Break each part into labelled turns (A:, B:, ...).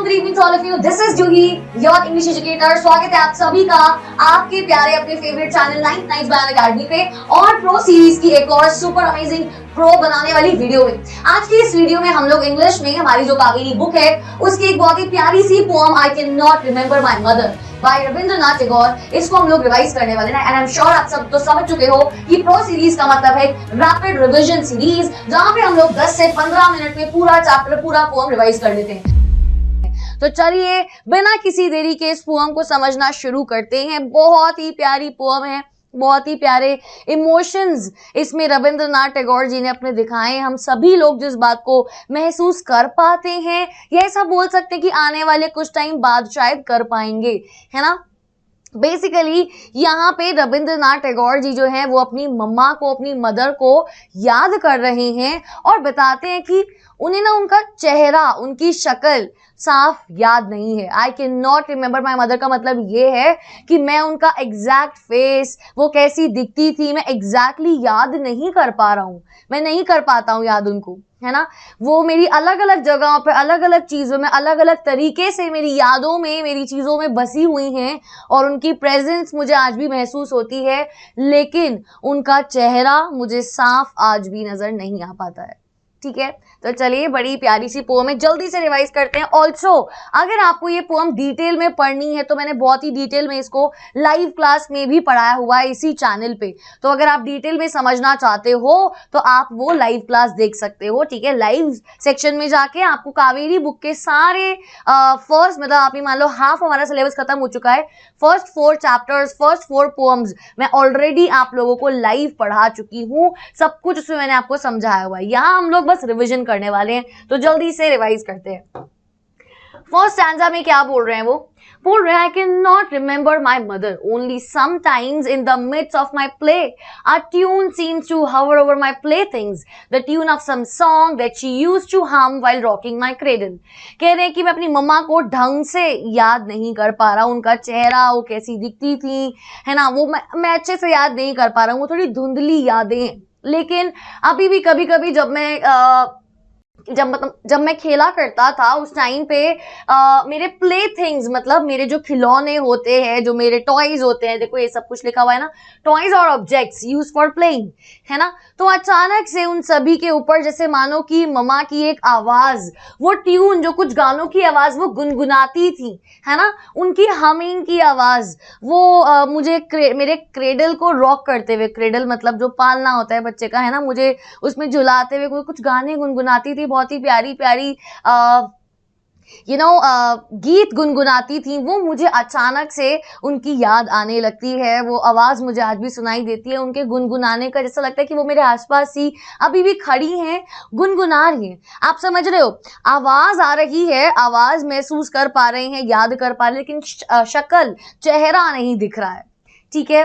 A: Good evening to all of you. This is Juhi, your English educator. स्वागत है आप सभी का आपके प्यारे अपने फेवरेट चैनल 99 बाय अकेडमी पे और प्रो सीरीज की एक और सुपर अमेजिंग प्रो बनाने वाली वीडियो में। आज की इस वीडियो में हम लोग इंग्लिश में हमारी जो कावेरी बुक है उसकी एक बहुत ही प्यारी सी poem I can not remember my mother by Rabindranath Tagore, इसको हम लोग रिवाइज करने वाले हैं। एंड आई एम श्योर आप सब तो समझ चुके हो कि प्रो सीरीज का मतलब है रैपिड रिवीजन सीरीज, जहां पे हम लोग 10 से 15 मिनट में पूरा चैप्टर पूरा पोएम रिवाइज कर लेते हैं। तो चलिए बिना किसी देरी के इस पोएम को समझना शुरू करते हैं। बहुत ही प्यारी पोएम है, बहुत ही प्यारे इमोशंस इसमें रविंद्रनाथ टैगोर जी ने अपने दिखाए। हम सभी लोग जिस बात को महसूस कर पाते हैं या ऐसा बोल सकते हैं कि आने वाले कुछ टाइम बाद शायद कर पाएंगे, है ना। बेसिकली यहाँ पे रविंद्रनाथ टैगोर जी जो हैं वो अपनी मम्मा को, अपनी मदर को याद कर रहे हैं और बताते हैं कि उन्हें ना उनका चेहरा, उनकी शक्ल साफ याद नहीं है। आई can not remember my mother का मतलब ये है कि मैं उनका एग्जैक्ट फेस, वो कैसी दिखती थी, मैं एग्जैक्टली याद नहीं कर पा रहा हूँ, मैं नहीं कर पाता हूँ याद उनको, है ना। वो मेरी अलग अलग जगहों पे, अलग अलग चीज़ों में, अलग अलग तरीके से मेरी यादों में, मेरी चीज़ों में बसी हुई हैं और उनकी प्रेजेंस मुझे आज भी महसूस होती है, लेकिन उनका चेहरा मुझे साफ आज भी नज़र नहीं आ पाता है। ठीक है, तो चलिए बड़ी प्यारी सी पोएम है, जल्दी से रिवाइज करते हैं। ऑल्सो अगर आपको ये पोएम डिटेल में पढ़नी है तो मैंने बहुत ही डिटेल में इसको लाइव क्लास में भी पढ़ाया हुआ है इसी चैनल पे, तो अगर आप डिटेल में समझना चाहते हो तो आप वो लाइव क्लास देख सकते हो। ठीक है, लाइव सेक्शन में जाके आपको कावेरी बुक के सारे फर्स्ट, मतलब आप ही मान लो हाफ हमारा सिलेबस खत्म हो चुका है, फर्स्ट 4 चैप्टर्स, फर्स्ट 4 पोएम्स मैं ऑलरेडी आप लोगों को लाइव पढ़ा चुकी हूँ। सब कुछ उसमें मैंने आपको समझाया हुआ है, यहाँ हम लोग बस रिवीजन करने वाले हैं, तो जल्दी से रिवाइज करते हैं। फर्स्ट स्टैंजा में क्या बोल रहे हैं? वो बोल रहे हैं I can not remember my mother only sometimes in the midst of my play a tune seems to hover over my playthings, the tune of some song that she used to hum while rocking my cradle। कह रहे हैं कि मैं अपनी मम्मा को ढंग से याद नहीं कर पा रहा, उनका चेहरा, वो कैसी दिखती थी, है ना, वो मैं अच्छे से याद नहीं कर पा रहा हूँ, वो थोड़ी धुंधली यादें हैं। लेकिन अभी भी कभी कभी जब मैं खेला करता था उस टाइम पे मेरे प्ले थिंग्स, मतलब मेरे जो खिलौने होते हैं, जो मेरे टॉयज होते हैं, देखो ये सब कुछ लिखा हुआ है ना, टॉयज और ऑब्जेक्ट्स यूज फॉर प्लेइंग, है ना। तो अचानक से उन सभी के ऊपर जैसे मानो कि मम्मा की एक आवाज, वो ट्यून, जो कुछ गानों की आवाज वो गुनगुनाती थी, है ना, उनकी हमिंग की आवाज, वो मुझे मेरे क्रेडल को रॉक करते हुए, क्रेडल मतलब जो पालना होता है बच्चे का, है ना, मुझे उसमें झुलाते हुए कुछ गाने गुनगुनाती थी, बहुत ही प्यारी प्यारी गीत गुनगुनाती थी। वो मुझे अचानक से उनकी याद आने लगती है, वो आवाज मुझे आज भी सुनाई देती है उनके गुनगुनाने का, जैसा लगता है कि वो मेरे आसपास ही अभी भी खड़ी हैं, गुनगुना रही हैं। आप समझ रहे हो, आवाज आ रही है, आवाज महसूस कर पा रहे हैं, याद कर पा रहे हैं, लेकिन शक्ल, चेहरा नहीं दिख रहा है। ठीक है,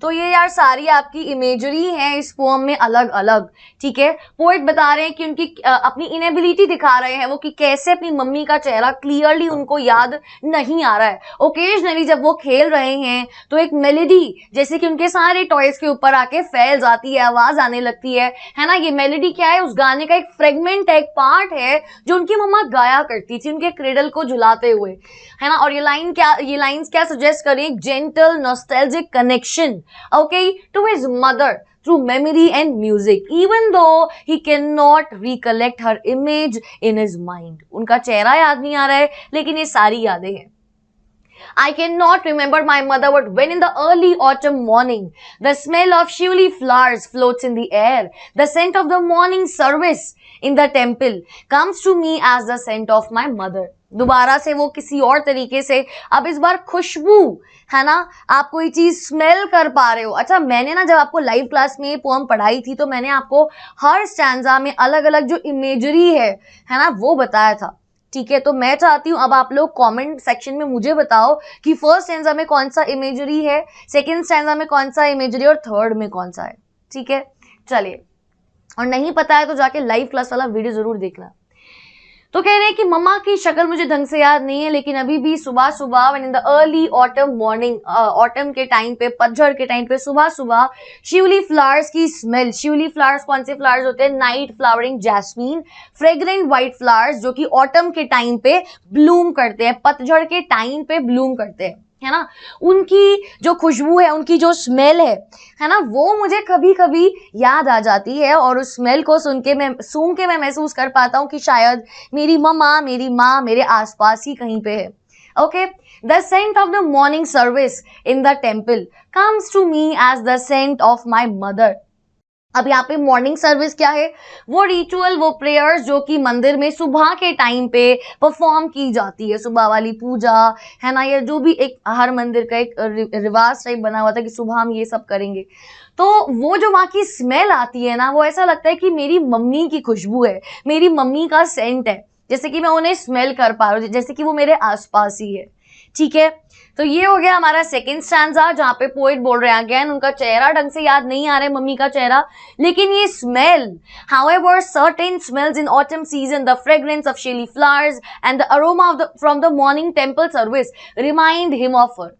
A: तो ये यार सारी आपकी इमेजरी है इस पोएम में अलग अलग। ठीक है, पोएट बता रहे हैं कि उनकी अपनी इनेबिलिटी दिखा रहे हैं वो, कि कैसे अपनी मम्मी का चेहरा क्लियरली उनको याद नहीं आ रहा है। ओकेजनली जब वो खेल रहे हैं तो एक मेलोडी जैसे कि उनके सारे टॉयज के ऊपर आके फैल जाती है, आवाज आने लगती है ना। ये मेलोडी क्या है? उस गाने का एक फ्रेगमेंट है, एक पार्ट है जो उनकी मम्मा गाया करती थी उनके क्रेडल को झुलाते हुए, है ना। और ये लाइन्स क्या सजेस्ट करें? एक gentle nostalgic connection, okay, to his mother through memory and music, even though he cannot recollect her image in his mind। उनका चेहरा याद नहीं आ रहा है, लेकिन ये सारी यादें हैं। I cannot remember my mother, but when in the early autumn morning, the smell of shiuli flowers floats in the air, the scent of the morning service in the temple comes to me as the scent of my mother। दोबारा से वो किसी और तरीके से, अब इस बार खुशबू, है ना, आप कोई चीज स्मेल कर पा रहे हो। अच्छा, मैंने ना जब आपको लाइव क्लास में ये पोएम पढ़ाई थी तो मैंने आपको हर स्टैंजा में अलग अलग जो इमेजरी है ना, वो बताया था। ठीक है, तो मैं चाहती हूँ अब आप लोग कमेंट सेक्शन में मुझे बताओ कि फर्स्ट स्टैंजा में कौन सा इमेजरी है, सेकंड स्टैंजा में कौन सा इमेजरी और थर्ड में कौन सा है। ठीक है, चलिए, और नहीं पता है तो जाके लाइव क्लास वाला वीडियो जरूर देखना। तो कह रहे हैं कि मम्मा की शक्ल मुझे ढंग से याद नहीं है, लेकिन अभी भी सुबह सुबह when in the early autumn morning, autumn के टाइम पे, पतझड़ के टाइम पे सुबह सुबह शिवली फ्लावर्स की स्मेल, शिवली फ्लावर्स कौन से फ्लावर्स होते हैं? Night flowering jasmine, fragrant white flowers जो कि ऑटम के टाइम पे ब्लूम करते हैं, पतझड़ के टाइम पे ब्लूम करते हैं, है ना। उनकी जो खुशबू है, उनकी जो स्मेल है ना, वो मुझे कभी कभी याद आ जाती है और उस स्मेल को सूंघ के मैं महसूस कर पाता हूँ कि शायद मेरी मम्मा, मेरी माँ मेरे आसपास ही कहीं पे है। Okay, the scent of the morning service in the temple comes to me as the scent of my mother. अब यहाँ पे मॉर्निंग सर्विस क्या है? वो रिचुअल, वो प्रेयर्स जो कि मंदिर में सुबह के टाइम पे परफॉर्म की जाती है, सुबह वाली पूजा, है ना, या जो भी एक हर मंदिर का एक रिवाज टाइप बना हुआ था कि सुबह हम ये सब करेंगे। तो वो जो वहाँ की स्मेल आती है ना, वो ऐसा लगता है कि मेरी मम्मी की खुशबू है, मेरी मम्मी का सेंट है, जैसे कि मैं उन्हें स्मेल कर पा रहा हूँ, जैसे कि वो मेरे आसपास ही है। ठीक है, तो ये हो गया हमारा सेकंड स्टैंजा, जहां पे पोएट बोल रहे हैं अगेन उनका चेहरा ढंग से याद नहीं आ रहा है, मम्मी का चेहरा, लेकिन ये smell, however certain smells in autumn season, the fragrance of shady flowers and the aroma from the morning temple service remind him of her.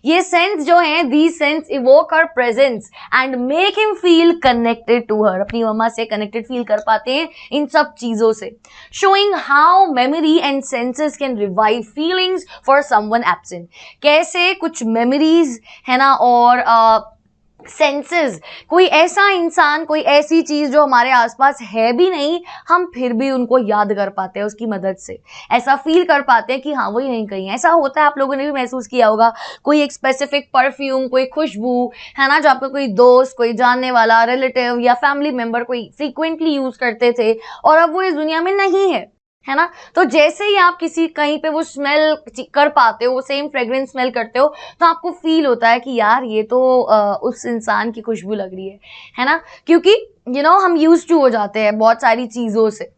A: ये सेंस जो है, these scents evoke her presence and make him feel connected to her, अपनी मम्मा से connected feel कर पाते हैं इन सब चीजों से, showing how memory and senses can revive feelings for someone absent. कैसे कुछ मेमोरीज है ना और सेंसेस, कोई ऐसा इंसान, कोई ऐसी चीज जो हमारे आसपास है भी नहीं, हम फिर भी उनको याद कर पाते हैं, उसकी मदद से ऐसा फील कर पाते हैं कि हाँ वो यहीं कहीं है। ऐसा होता है, आप लोगों ने भी महसूस किया होगा, कोई एक स्पेसिफिक परफ्यूम, कोई खुशबू, है ना, जो आपका कोई दोस्त, कोई जानने वाला, रिलेटिव या फैमिली मेंबर कोई फ्रीक्वेंटली यूज करते थे और अब वो इस दुनिया में नहीं है ना। तो जैसे ही आप किसी कहीं पे वो स्मेल कर पाते हो, वो सेम फ्रेग्रेंस स्मेल करते हो, तो आपको फील होता है कि यार ये तो उस इंसान की खुशबू लग रही है ना, क्योंकि हम यूज्ड टू हो जाते हैं बहुत सारी चीजों से।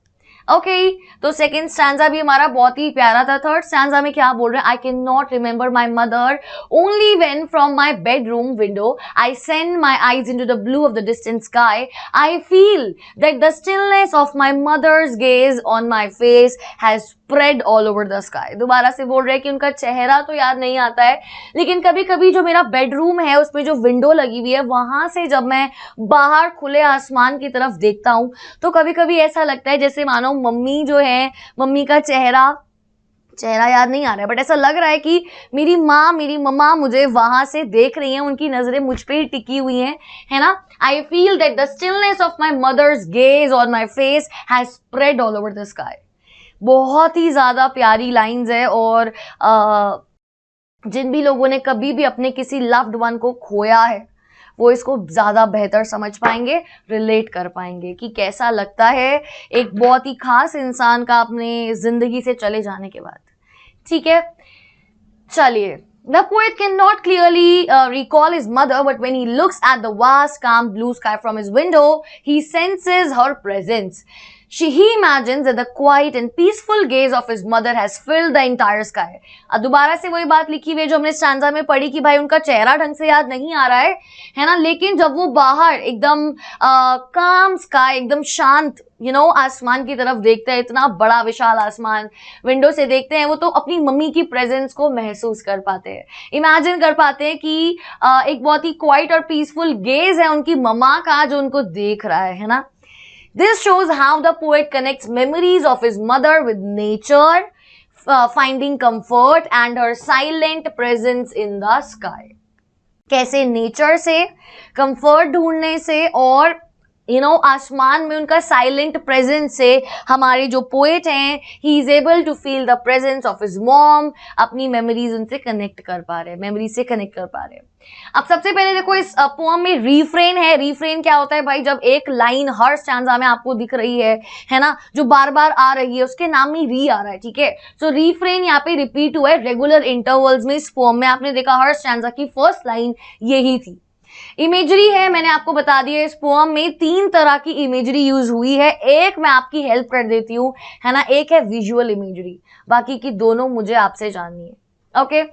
A: ओके, तो सेकेंड स्टैंजा भी हमारा बहुत ही प्यारा था। थर्ड स्टैंजा में क्या बोल रहे हैं? I can not remember my mother only when from my bedroom window I send my eyes into the blue of the distant sky I feel that the stillness of my mother's gaze on my face has spread all over the sky. दोबारा से बोल रहे हैं कि उनका चेहरा तो याद नहीं आता है, लेकिन कभी कभी जो मेरा बेडरूम है उसमें जो विंडो लगी हुई है, वहां से जब मैं बाहर खुले आसमान की तरफ देखता हूं, तो कभी कभी ऐसा लगता है जैसे मानो मम्मी जो है, मम्मी का चेहरा याद नहीं आ रहा है, बट ऐसा लग रहा है कि मेरी माँ, मेरी मम्मा मुझे वहां से देख रही हैं, उनकी नजरें मुझ पे ही टिकी हुई हैं, है ना। I feel that the stillness of my mother's gaze on my face has spread all over the sky. बहुत ही ज्यादा प्यारी लाइंस है और जिन भी लोगों ने कभी भी अपने किसी लव्ड वन को खोया है, वो इसको ज्यादा बेहतर समझ पाएंगे, रिलेट कर पाएंगे कि कैसा लगता है एक बहुत ही खास इंसान का अपने जिंदगी से चले जाने के बाद। ठीक है, चलिए। The poet cannot clearly recall his mother, but when he looks at the vast, calm blue sky from his window, he senses her presence. He imagines that the quiet and peaceful gaze of his mother has filled the entire sky. अब दोबारा से वही बात लिखी हुई है जो हमने स्टैंजा में पढ़ी कि भाई उनका चेहरा ढंग से याद नहीं आ रहा है ना, लेकिन जब वो बाहर एकदम काम स्काई, एकदम शांत आसमान की तरफ देखते हैं, इतना बड़ा विशाल आसमान विंडो से देखते हैं, वो तो अपनी मम्मी की प्रेजेंस को महसूस कर पाते हैं, इमेजिन कर पाते हैं कि एक बहुत ही क्वाइट और पीसफुल गेज है उनकी मम्मा का जो उनको देख रहा है ना। This shows how the poet connects memories of his mother with nature, finding comfort and her silent presence in the sky. कैसे नेचर से कंफर्ट ढूंढने से और आसमान में उनका साइलेंट प्रेजेंस से हमारे जो पोएट हैं, he is able to feel the presence of his mom, अपनी मेमोरीज उनसे कनेक्ट कर पा रहे हैं, मेमोरी से कनेक्ट कर पा रहे हैं। अब सबसे पहले देखो इस पोएम में रीफ्रेन है। रीफ्रेन क्या होता है भाई? जब एक लाइन हर स्टैंजा में आपको दिख रही है ना, जो बार बार आ रही है, उसके नाम में री आ रहा है। ठीक है, सो रीफ्रेन यहाँ पे रिपीट हुआ है रेगुलर इंटरवल्स में। इस पोएम में आपने देखा हर स्टैंजा की फर्स्ट लाइन यही थी। इमेजरी है, मैंने आपको बता दिया इस पोएम में 3 तरह की इमेजरी यूज हुई है। एक मैं आपकी हेल्प कर देती हूँ, है ना, एक है विजुअल इमेजरी, बाकी की दोनों मुझे आपसे जाननी है। ओके,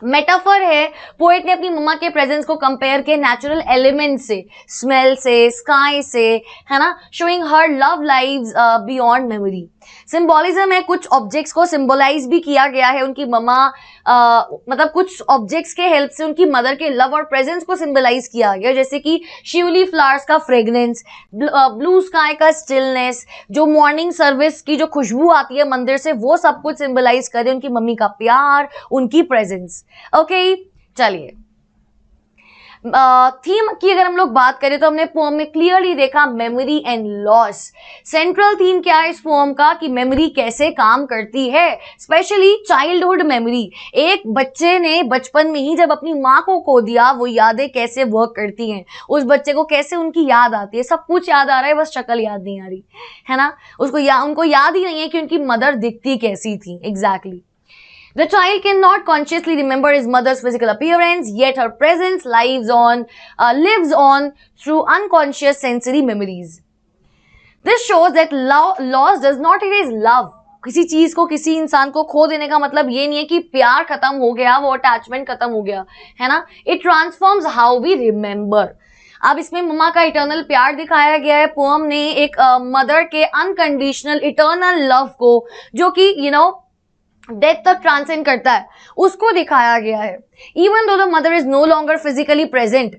A: मेटाफर है, पोएट ने अपनी मम्मा के प्रेजेंस को कंपेयर किया नेचुरल एलिमेंट से, स्मेल से, स्काई से, है ना, शोइंग हर love lives beyond memory. Symbolism है, कुछ ऑब्जेक्ट्स को सिंबलाइज भी किया गया है, उनकी ममा मतलब कुछ ऑब्जेक्ट्स के हेल्प से उनकी मदर के लव और प्रेजेंस को सिंबलाइज किया गया, जैसे कि शिवली फ्लावर्स का फ्रेग्रेंस, ब्लू स्काई का स्टिलनेस, जो मॉर्निंग सर्विस की जो खुशबू आती है मंदिर से, वो सब कुछ सिंबलाइज करे उनकी मम्मी का प्यार, उनकी प्रेजेंस। ओके, चलिए थीम की अगर हम लोग बात करें तो हमने पोएम में क्लियरली देखा memory and loss. Central theme क्या है इस पोएम का कि मेमोरी कैसे काम करती है, स्पेशली चाइल्डहुड मेमोरी। एक बच्चे ने बचपन में ही जब अपनी माँ को खो दिया, वो यादें कैसे वर्क करती हैं, उस बच्चे को कैसे उनकी याद आती है, सब कुछ याद आ रहा है, बस शक्ल याद नहीं आ रही है ना, उनको याद ही नहीं है कि उनकी मदर दिखती कैसी थी exactly. The child cannot consciously remember his mother's physical appearance, yet her presence lives on through unconscious sensory memories. This shows that loss does not erase love. किसी चीज को, किसी इंसान को खो देने का मतलब ये नहीं है कि प्यार खत्म हो गया, वो अटैचमेंट खत्म हो गया, है ना। It transforms how we remember. अब इसमें मम्मा का इटर्नल प्यार दिखाया गया है पोएम ने, एक मदर के अनकंडीशनल इटर्नल लव को, जो कि डेथ तक ट्रांसेंड करता है, उसको दिखाया गया है। Even though the mother is no longer physically present,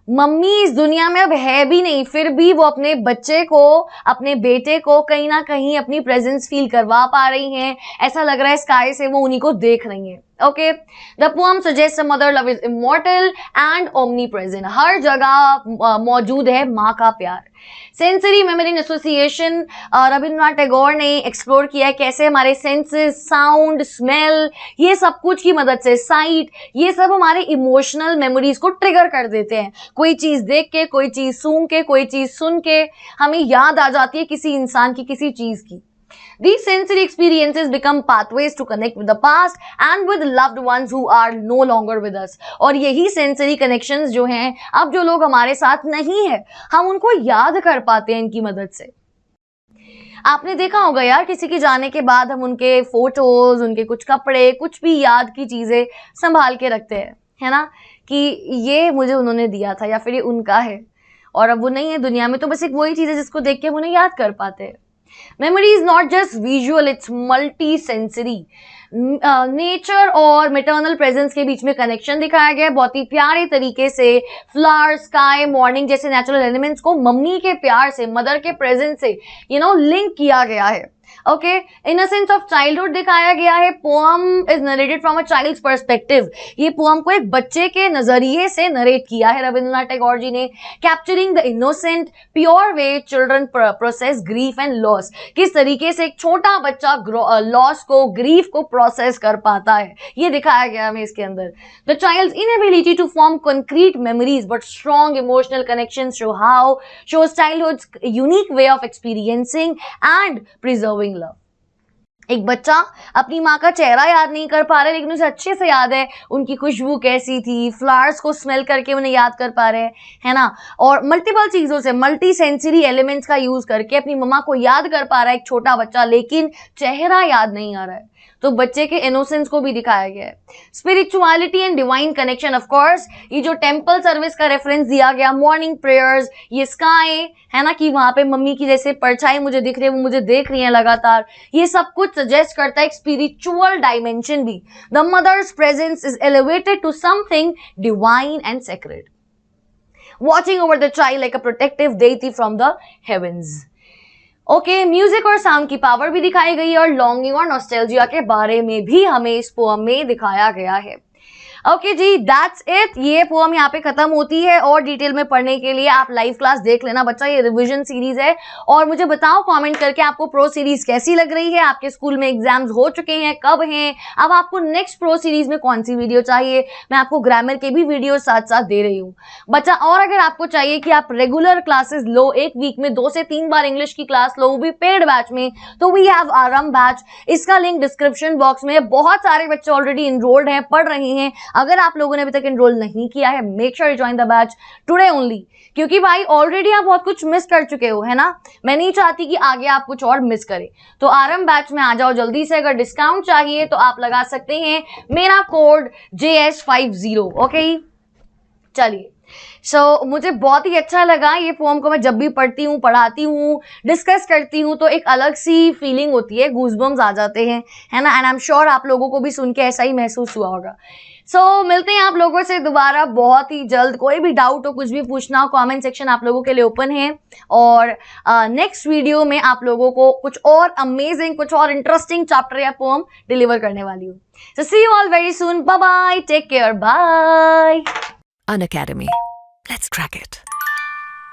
A: mummy इस दुनिया में अब है भी नहीं, फिर भी वो अपने बच्चे को, अपने बेटे को कहीं ना कहीं अपनी प्रेजेंस फील करवा पा रही हैं। ऐसा लग रहा है स्काई से वो उन्हीं को देख रही हैं। Okay, the poem suggest mother love is immortal and omnipresent, हर जगह मौजूद है माँ का प्यार। Sensory memory association Rabindranath Tagore ने एक्सप्लोर किया है कैसे हमारे सेंसेस, साउंड, स्मेल, ये सब कुछ की मदद से, साइट, ये सब हमारे इमोशनल मेमोरीज को ट्रिगर कर देते हैं। कोई चीज देख के, कोई चीज सूंघ के, कोई चीज सुन के हमें याद आ जाती है किसी इंसान की, किसी चीज की। These sensory experiences become pathways to connect with the past and with loved ones who are no longer with us. और यही sensory connections जो हैं, अब जो लोग हमारे साथ नहीं है, हम उनको याद कर पाते हैं इनकी मदद से। आपने देखा होगा यार, किसी के जाने के बाद हम उनके फोटोज, उनके कुछ कपड़े, कुछ भी याद की चीजें संभाल के रखते हैं, है ना, कि ये मुझे उन्होंने दिया था या फिर ये उनका है, और अब वो नहीं है दुनिया में, तो बस एक वही चीज है जिसको देख के हम उन्हें याद कर पाते हैं। Memory is not just visual, it's multi-sensory. Nature और मेटर्नल प्रेजेंस के बीच में कनेक्शन दिखाया गया है बहुत ही प्यारे तरीके से। फ्लावर, स्काई, मॉर्निंग जैसे नेचुरल एलिमेंट्स को मम्मी के प्यार से, मदर के प्रेजेंस से लिंक किया गया है। ओके, इनोसेंस ऑफ चाइल्डहुड दिखाया गया है। Poem is narrated from a child's perspective, ये पोएम को एक बच्चे के नजरिए से नरेट किया है रविंद्रनाथ टैगोर जी ने। Capturing the innocent pure way children process grief and loss, किस तरीके से एक छोटा बच्चा लॉस को, ग्रीफ को प्रोसेस कर पाता है, ये दिखाया गया हमें इसके अंदर। The child's inability to form concrete memories but strong emotional connections shows childhood's unique way of experiencing and preserving love. एक बच्चा अपनी माँ का चेहरा याद नहीं कर पा रहा है, लेकिन उसे अच्छे से याद है उनकी खुशबू कैसी थी, फ्लावर्स को स्मेल करके उन्हें याद कर पा रहे हैं, है ना, और मल्टीपल चीजों से, मल्टी सेंसरी एलिमेंट्स का यूज करके अपनी मम्मा को याद कर पा रहा है एक छोटा बच्चा, लेकिन चेहरा याद नहीं आ रहा है। तो बच्चे के इनोसेंस को भी दिखाया गया है। Spirituality and divine connection, of course ये जो टेंपल सर्विस का रेफरेंस दिया गया, मॉर्निंग प्रेयर्स, ये स्काई है ना, कि वहां पे मम्मी की जैसे परछाई मुझे दिख रही है, वो मुझे देख रही है लगातार, ये सब कुछ सजेस्ट करता है एक स्पिरिचुअल डायमेंशन भी। The mother's presence is elevated to something divine and sacred, watching over the child like a protective deity from the heavens. Okay, music और साउंड की पावर भी दिखाई गई है और लॉन्गिंग और नॉस्टैल्जिया के बारे में भी हमें इस पोएम में दिखाया गया है। ओके जी, दैट्स इट। ये पोएम यहाँ पे खत्म होती है और डिटेल में पढ़ने के लिए आप लाइव क्लास देख लेना बच्चा, ये रिवीजन सीरीज है। और मुझे बताओ कमेंट करके आपको प्रो सीरीज कैसी लग रही है, आपके स्कूल में एग्जाम्स हो चुके हैं, कब हैं, अब आपको नेक्स्ट प्रो सीरीज में कौन सी वीडियो चाहिए। मैं आपको ग्रामर के भी वीडियो साथ साथ दे रही हूँ बच्चा। और अगर आपको चाहिए कि आप रेगुलर क्लासेस लो, एक वीक में 2 से 3 बार इंग्लिश की क्लास लो, वो भी पेड बैच में, तो वी हैव आरम बैच, इसका लिंक डिस्क्रिप्शन बॉक्स में। बहुत सारे बच्चे ऑलरेडी इनरोल्ड हैं, पढ़ रहे हैं। अगर आप लोगों ने अभी तक एनरोल नहीं किया है, make sure you join the batch today only, क्योंकि भाई ऑलरेडी आप बहुत कुछ मिस कर चुके हो, है ना। मैं नहीं चाहती कि आगे आप कुछ और मिस करें, तो आरम बैच में आ जाओ जल्दी से। अगर डिस्काउंट चाहिए तो आप लगा सकते हैं मेरा कोड JS50। ओके, चलिए मुझे बहुत ही अच्छा लगा ये पोम को मैं जब भी पढ़ती हूँ, पढ़ाती हूँ, डिस्कस करती हूँ तो एक अलग सी फीलिंग होती है, गूज़बम्स आ जाते हैं, है ना। एंड आई एम श्योर आप लोगों को भी सुन के ऐसा ही महसूस हुआ होगा। मिलते हैं आप लोगों से दोबारा बहुत ही जल्द। कोई भी डाउट हो, कुछ भी पूछना हो, कमेंट सेक्शन आप लोगों के लिए ओपन है। और नेक्स्ट वीडियो में आप लोगों को कुछ और अमेजिंग, कुछ और इंटरेस्टिंग चैप्टर या पोम डिलीवर करने वाली हूँ। So see you all very soon. Bye bye. Take care. Bye.
B: Unacademy. Let's crack it.